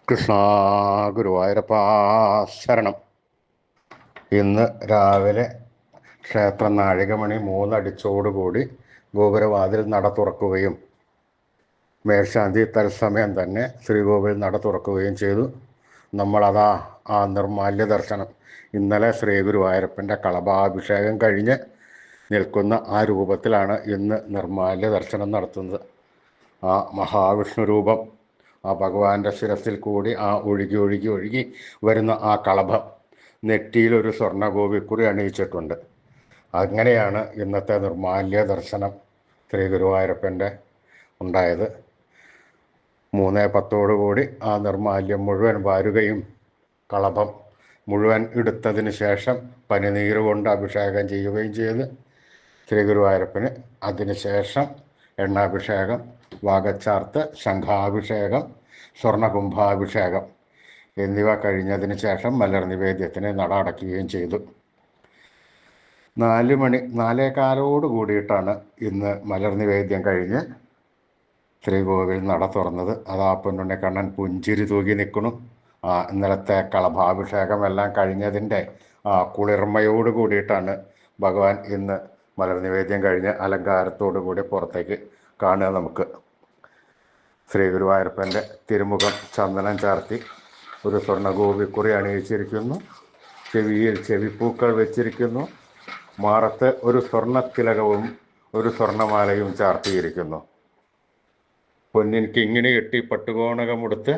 കൃഷ്ണ ഗുരുവായൂരപ്പ ശരണം. ഇന്ന് രാവിലെ ക്ഷേത്ര നാഴികമണി 3 അടിച്ചോടുകൂടി ഗോപുരവാതിൽ നട തുറക്കുകയും മേൽശാന്തി തത്സമയം തന്നെ ശ്രീകോവിൽ നട തുറക്കുകയും ചെയ്തു. നമ്മളതാ ആ നിർമാല്യ ദർശനം, ഇന്നലെ ശ്രീ ഗുരുവായൂരപ്പൻ്റെ കളഭാഭിഷേകം കഴിഞ്ഞ് നിൽക്കുന്ന ആ രൂപത്തിലാണ് ഇന്ന് നിർമാല്യ ദർശനം നടത്തുന്നത്. ആ മഹാവിഷ്ണു രൂപം, ആ ഭഗവാന്റെ ശിരസിൽ കൂടി ആ ഒഴുകി ഒഴുകി ഒഴുകി വരുന്ന ആ കളഭം നെറ്റിയിലൊരു സ്വർണ്ണ ഗോപിക്കുറി അണിയിച്ചിട്ടുണ്ട്. അങ്ങനെയാണ് ഇന്നത്തെ നിർമാല്യ ദർശനം ശ്രീ ഗുരുവായൂരപ്പൻ്റെ ഉണ്ടായത്. 3:10 ആ നിർമാല്യം മുഴുവൻ വാരുകയും കളഭം മുഴുവൻ എടുത്തതിന് ശേഷം പനിനീര് കൊണ്ട് അഭിഷേകം ചെയ്യുകയും ചെയ്ത് ശ്രീ ഗുരുവായൂരപ്പന് അതിനുശേഷം എണ്ണാഭിഷേകം, വാഗച്ചാർത്ത്, ശംഖാഭിഷേകം, സ്വർണ്ണകുംഭാഭിഷേകം എന്നിവ കഴിഞ്ഞതിന് ശേഷം മലർ നിവേദ്യത്തിന് നട അടയ്ക്കുകയും ചെയ്തു. 4:15 കൂടിയിട്ടാണ് ഇന്ന് മലർ നിവേദ്യം കഴിഞ്ഞ് ശ്രീകോവിൽ നട തുറന്നത്. അതാ പൊന്നുണ്ണിക്കണ്ണൻ പുഞ്ചിരി തൂകി നിൽക്കുന്നു. ഇന്നലത്തെ കളഭാഭിഷേകമെല്ലാം കഴിഞ്ഞതിൻ്റെ കുളിർമയോട് കൂടിയിട്ടാണ് ഭഗവാൻ ഇന്ന് മലർ നിവേദ്യം കഴിഞ്ഞ് അലങ്കാരത്തോടു കൂടി പുറത്തേക്ക് കാണുക. നമുക്ക് ശ്രീ ഗുരുവായൂരപ്പൻ്റെ തിരുമുഖം ചന്ദനം ചാർത്തി ഒരു സ്വർണ്ണഗോപിക്കുറി അണിയിച്ചിരിക്കുന്നു. ചെവിയിൽ ചെവിപ്പൂക്കൾ വെച്ചിരിക്കുന്നു. മാറത്ത് ഒരു സ്വർണ്ണത്തിലകവും ഒരു സ്വർണ്ണമാലയും ചാർത്തിയിരിക്കുന്നു. പൊന്നിൻ കിങ്ങിണി കെട്ടി പട്ടുകോണകമെടുത്ത്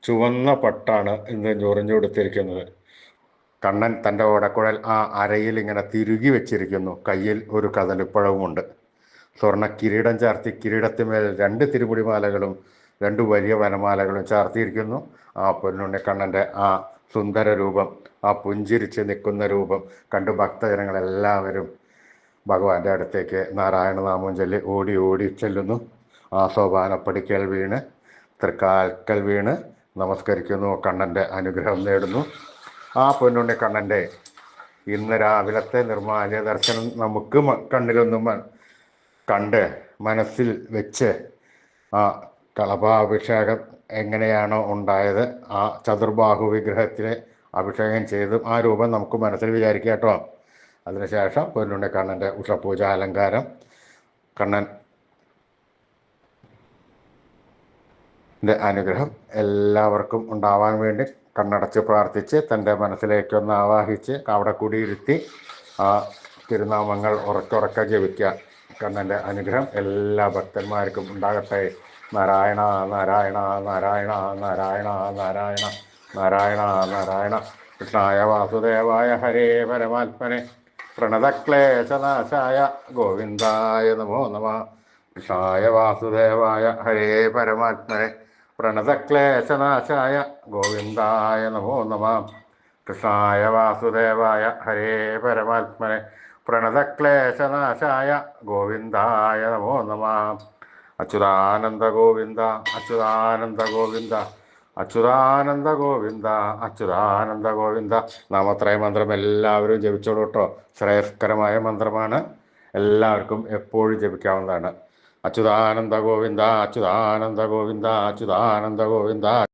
ചുവന്ന പട്ടാണ് ഇന്ന് ഞൊറിഞ്ഞെടുത്തിരിക്കുന്നത്. കണ്ണൻ തൻ്റെ ഓടക്കുഴൽ ആ അരയിൽ ഇങ്ങനെ തിരുകി വെച്ചിരിക്കുന്നു. കയ്യിൽ ഒരു കദളിപ്പഴവുമുണ്ട്. സ്വർണ്ണ കിരീടം ചാർത്തി കിരീടത്തിന്മേൽ 2 തിരുമുടിമാലകളും 2 വലിയ വനമാലകളും ചാർത്തിയിരിക്കുന്നു. ആ പൊന്നുണ്ണിക്കണ്ണൻ്റെ ആ സുന്ദര രൂപം, ആ പുഞ്ചിരിച്ച് നിൽക്കുന്ന രൂപം കണ്ട് ഭക്തജനങ്ങളെല്ലാവരും ഭഗവാന്റെ അടുത്തേക്ക് നാരായണനാമം ചൊല്ലി ഓടി ഓടി ചെല്ലുന്നു. ആ സോപാനപ്പടിക്കൽ വീണ് തൃക്കാൽക്കൽ വീണ് നമസ്കരിക്കുന്നു. കണ്ണൻ്റെ അനുഗ്രഹം നേടുന്നു. ആ പൊന്നുണ്ണിക്കണ്ണൻ്റെ ഇന്ന് രാവിലത്തെ നിർമാല്യ ദർശനം നമുക്ക് കണ്ണിലൊന്നും കണ്ട് മനസ്സിൽ വെച്ച് ആ കളഭാഭിഷേകം എങ്ങനെയാണോ ഉണ്ടായത്, ആ ചതുർബാഹു വിഗ്രഹത്തിലെ അഭിഷേകം ചെയ്തും ആ രൂപം നമുക്ക് മനസ്സിൽ വിചാരിക്കുക കേട്ടോ. അതിനുശേഷം പൊന്നുണ്ണിക്കണ്ണൻ്റെ ഉഷപൂജ അലങ്കാരം, കണ്ണൻ്റെ അനുഗ്രഹം എല്ലാവർക്കും ഉണ്ടാവാൻ വേണ്ടി കണ്ണടച്ച് പ്രാർത്ഥിച്ച് തൻ്റെ മനസ്സിലേക്കൊന്ന് ആവാഹിച്ച് അവിടെ കൂടിയിരുത്തി ആ തിരുനാമങ്ങൾ ഉറക്കുറക്ക ജപിക്കുക. കണ്ണൻ്റെ അനുഗ്രഹം എല്ലാ ഭക്തന്മാർക്കും ഉണ്ടാകട്ടെ. നാരായണ നാരായണ നാരായണ നാരായണ നാരായണ നാരായണ നാരായണ. കൃഷ്ണായ വാസുദേവായ ഹരേ പരമാത്മനെ പ്രണതക്ലേശനാശായ ഗോവിന്ദായ നമോ നമഃ. കൃഷ്ണായ വാസുദേവായ ഹരേ പരമാത്മനെ പ്രണതക്ലേശനാശായ ഗോവിന്ദായ നമോ നമഃ. കൃഷ്ണായ വാസുദേവായ ഹരേ പരമാത്മനെ പ്രണതക്ലേശനാശായ ഗോവിന്ദായ നമോ നമഃ. അച്യുതാനന്ദ ഗോവിന്ദ അച്യുതാനന്ദ ഗോവിന്ദ അച്യുതാനന്ദ ഗോവിന്ദ അച്യുതാനന്ദ ഗോവിന്ദ. നാമത്രയ മന്ത്രം എല്ലാവരും ജപിച്ചോളൂ കേട്ടോ. ശ്രേയസ്കരമായ മന്ത്രമാണ്, എല്ലാവർക്കും എപ്പോഴും ജപിക്കാവുന്നതാണ്. അച്യുതാനന്ദ ഗോവിന്ദ അച്യുതാനന്ദ ഗോവിന്ദ അച്യുതാനന്ദ ഗോവിന്ദ.